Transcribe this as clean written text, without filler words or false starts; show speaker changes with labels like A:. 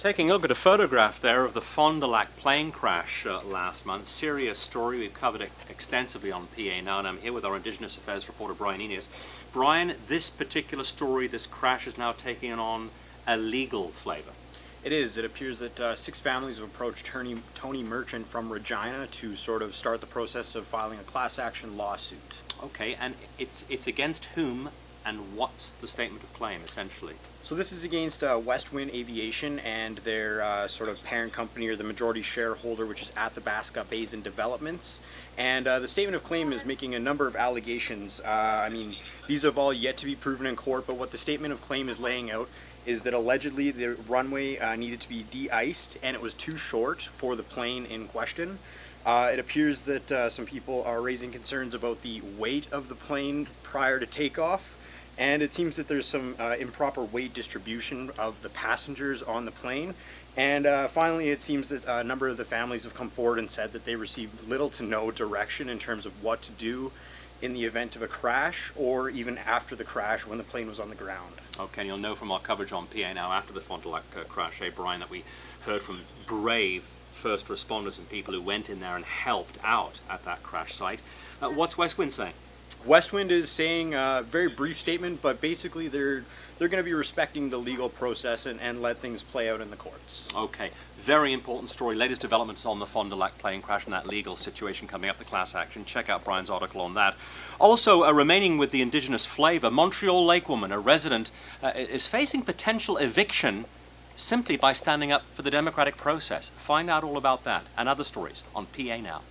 A: Taking a look at a photograph there of the Fond du Lac plane crash last month. Serious story. We've covered it extensively on PA Now, and I'm here with our Indigenous Affairs reporter, Bryan Eneas. Bryan, this particular story, this crash, is now taking on a legal flavor.
B: It is. It appears that 6 families have approached Tony Merchant from Regina to sort of start the process of filing a class action lawsuit.
A: Okay, and it's against whom, and what's the statement of claim, essentially?
B: So this is against Westwind Aviation and their sort of parent company, or the majority shareholder, which is Athabasca Basin Developments. And the statement of claim is making a number of allegations. I mean, these have all yet to be proven in court, but what the statement of claim is laying out is that allegedly the runway needed to be de-iced and it was too short for the plane in question. It appears that some people are raising concerns about the weight of the plane prior to takeoff. And it seems that there's some improper weight distribution of the passengers on the plane. And finally, it seems that a number of the families have come forward and said that they received little to no direction in terms of what to do in the event of a crash, or even after the crash when the plane was on the ground.
A: Okay, and you'll know from our coverage on PA Now after the Fond du Lac crash, Bryan, that we heard from brave first responders and people who went in there and helped out at that crash site. What's Westwind saying?
B: Westwind is saying a very brief statement, but basically they're going to be respecting the legal process and let things play out in the courts.
A: Okay, very important story. Latest developments on the Fond du Lac plane crash and that legal situation coming up, the class action. Check out Bryan's article on that. Also, remaining with the Indigenous flavor, Montreal Lake woman, a resident, is facing potential eviction simply by standing up for the democratic process. Find out all about that and other stories on PA Now.